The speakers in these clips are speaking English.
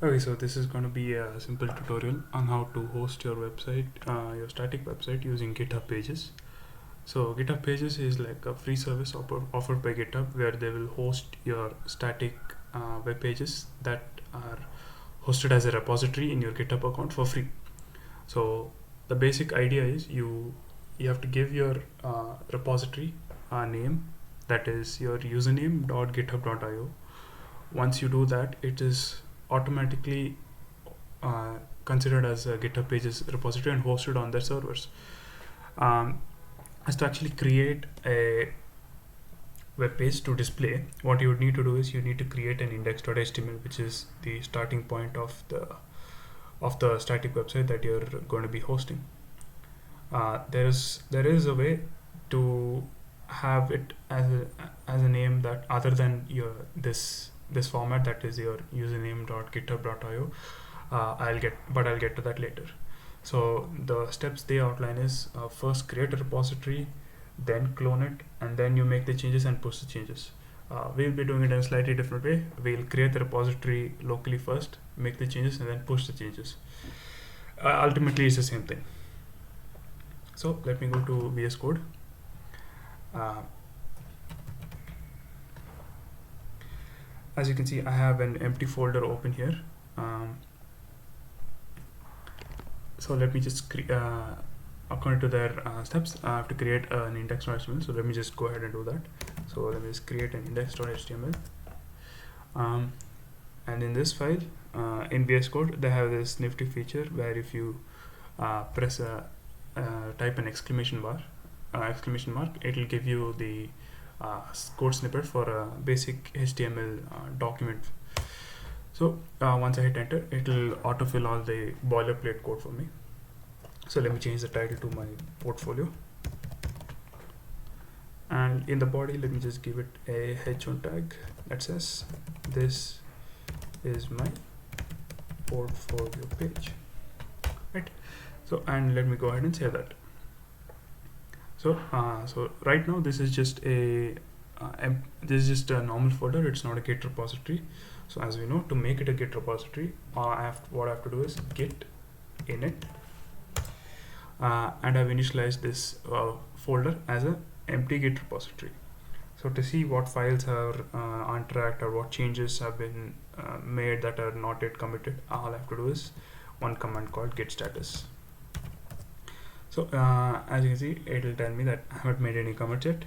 Okay, so this is going to be a simple tutorial on how to host your website, your static website using GitHub Pages. So GitHub Pages is like a free service offered by GitHub where they will host your static web pages that are hosted as a repository in your GitHub account for free. So the basic idea is you have to give your repository a name, that is your username.github.io. Once you do that, it is automatically considered as a GitHub Pages repository and hosted on their servers. As to actually create a web page to display, what you would need to do is you need to create an index.html, which is the starting point of the static website that you're going to be hosting. There is a way to have it as a name that other than your this format, that is your username.github.io. I'll get to that later. So the steps they outline is first create a repository, then clone it, and then you make the changes and push the changes. We'll be doing it in a slightly different way. We'll create the repository locally first, make the changes, and then push the changes. Ultimately, it's the same thing. So let me go to VS Code. As you can see, I have an empty folder open here. So let me just according to their steps, I have to create an index.html. So let me just go ahead and do that. So let me just create an index.html. And in this file, in VS Code, they have this nifty feature where if you press type an exclamation mark, it will give you the code snippet for a basic HTML document. So once I hit enter, it will autofill all the boilerplate code for me. So let me change the title to my portfolio, and in the body, let me just give it a h1 tag that says this is my portfolio page, right? So, and let me go ahead and save that. So so right now this is just a normal folder. It's not a Git repository. So as we know, to make it a Git repository, what I have to do is git init, and I've initialized this folder as an empty Git repository. So to see what files are untracked or what changes have been made that are not yet committed, all I have to do is one command called Git Status. So as you can see, it will tell me that I haven't made any commits yet,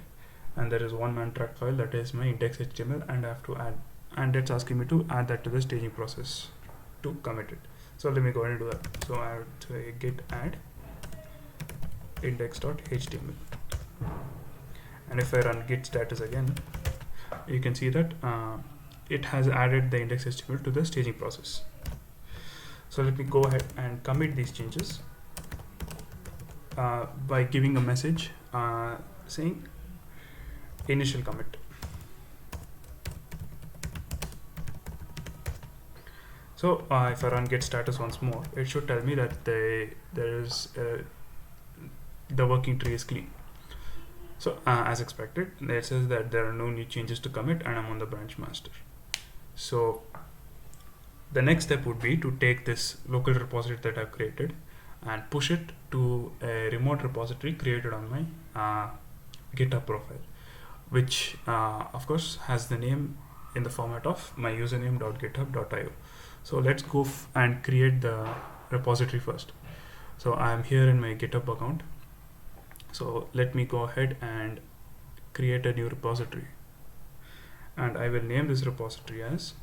and there is one untracked file that is my index.html, and I have to add, and it's asking me to add that to the staging process to commit it. So let me go ahead and do that. So I would say git add index.html, and if I run git status again, you can see that it has added the index.html to the staging process. So let me go ahead and commit these changes by giving a message saying initial commit. So if I run git status once more, it should tell me that the working tree is clean. So as expected, it says that there are no new changes to commit, and I'm on the branch master. So the next step would be to take this local repository that I've created and push it to a remote repository created on my GitHub profile, which of course has the name in the format of my username.github.io. So let's go and create the repository first. So I'm here in my GitHub account. So let me go ahead and create a new repository, and I will name this repository as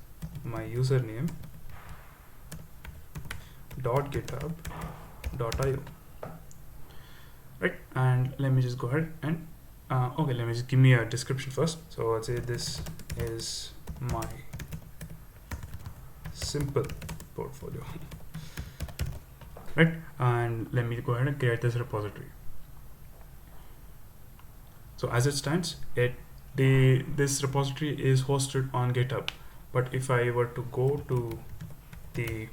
my username.github.io, right? And let me just go ahead and okay, let me just give me a description first. So I'll say this is my simple portfolio, right? And let me go ahead and create this repository. So as it stands, this repository is hosted on GitHub, but if I were to go to the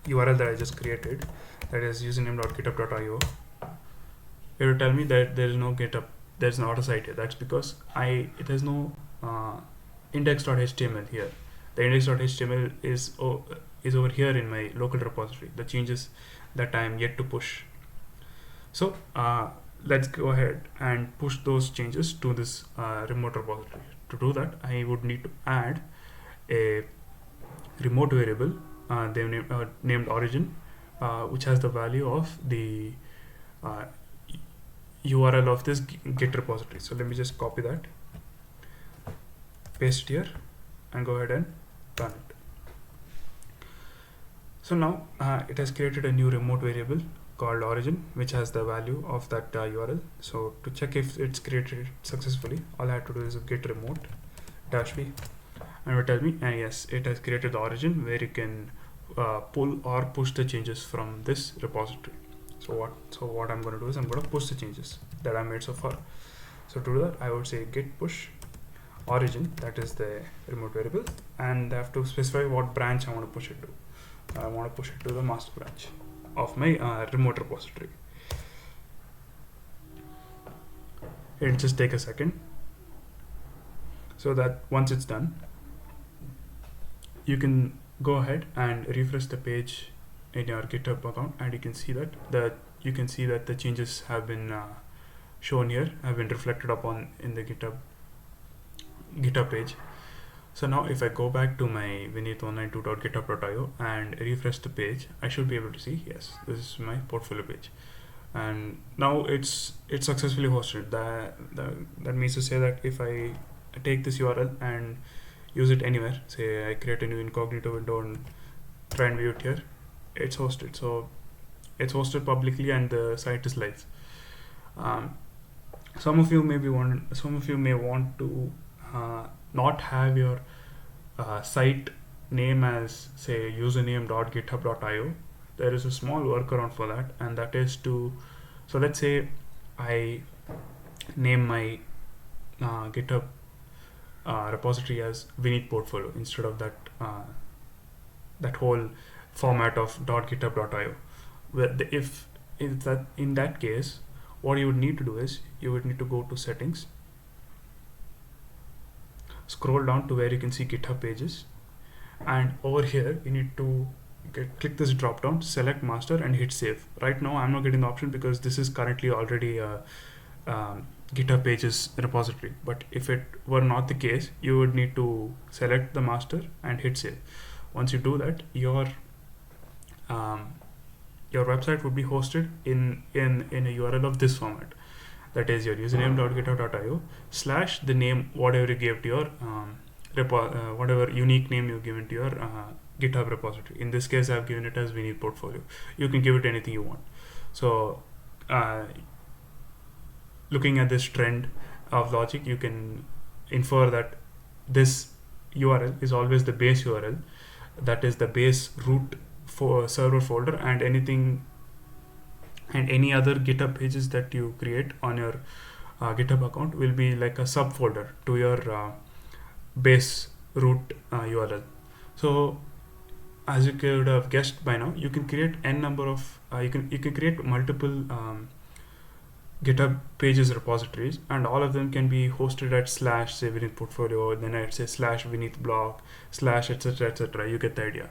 URL that I just created, that is username.github.io, it will tell me that there is no GitHub, there's an auto site here. That's because there's no index.html here. the index.html is over here in my local repository, the changes that I am yet to push. So let's go ahead and push those changes to this remote repository. To do that, I would need to add a remote variable named origin, which has the value of the URL of this Git repository. So let me just copy that, paste it here, and go ahead and run it. So now it has created a new remote variable called origin, which has the value of that URL. So to check if it's created successfully, all I have to do is git remote -v, and it will tell me, and yes, it has created the origin where you can pull or push the changes from this repository. So what I'm going to do is I'm going to push the changes that I made so far. So to do that, I would say git push origin, that is the remote variable, and I have to specify what branch I want to push it to. I want to push it to the master branch of my remote repository. It'll just take a second. So that once it's done, you can go ahead and refresh the page in your GitHub account, and you can see that the changes have been shown here, have been reflected upon in the GitHub page. So now if I go back to my vineet192.github.io and refresh the page, I should be able to see, yes, this is my portfolio page, and now it's successfully hosted. That means to say that if I take this URL and use it anywhere, say I create a new incognito window and try and view it here, it's hosted. So it's hosted publicly and the site is live. Some of you may want to not have your site name as, say, username.github.io. There is a small workaround for that, and that is so let's say I name my GitHub repository as Vineet portfolio instead of that whole format of .github.io. If in that case, what you would need to do is you would need to go to settings, scroll down to where you can see GitHub pages, and over here you need to click this drop down, select master, and hit save. Right now I'm not getting the option because this is currently already a GitHub pages repository, but if it were not the case, you would need to select the master and hit save. Once you do that, your website would be hosted in a URL of this format. That is your username.github.io / the name whatever you gave to your whatever unique name you've given to your GitHub repository. In this case, I've given it as Vineet portfolio. You can give it anything you want. So looking at this trend of logic, you can infer that this URL is always the base URL, that is the base root for server folder, and any other GitHub pages that you create on your GitHub account will be like a subfolder to your base root URL. So as you could have guessed by now, you can create n number of you can create multiple GitHub pages repositories, and all of them can be hosted at / say Vineet portfolio, then I'd say / Vineet blog / etc. etc. You get the idea.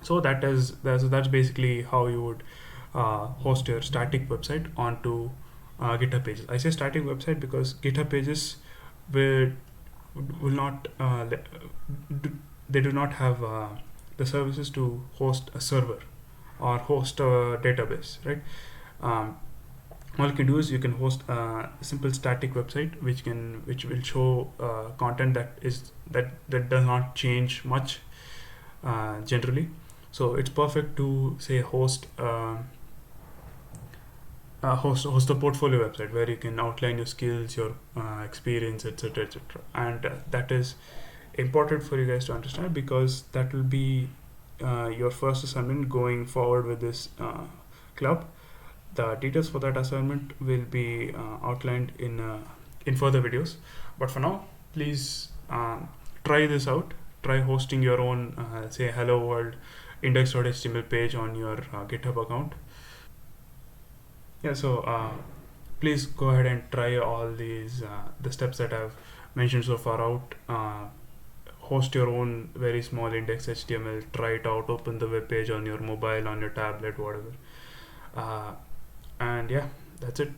So that's basically how you would host your static website onto GitHub pages. I say static website because GitHub pages will not they do not have the services to host a server or host a database, right? All you can do is you can host a simple static website which will show content that does not change much generally. So it's perfect to say host a portfolio website where you can outline your skills, your experience, etc., etc. And that is important for you guys to understand, because that will be your first assignment going forward with this club. The details for that assignment will be outlined in further videos. But for now, please try this out. Try hosting your own say hello world index.html page on your GitHub account. Yeah, so please go ahead and try all these the steps that I've mentioned so far out. host your own very small index HTML, try it out, open the web page on your mobile, on your tablet, whatever. And yeah, that's it.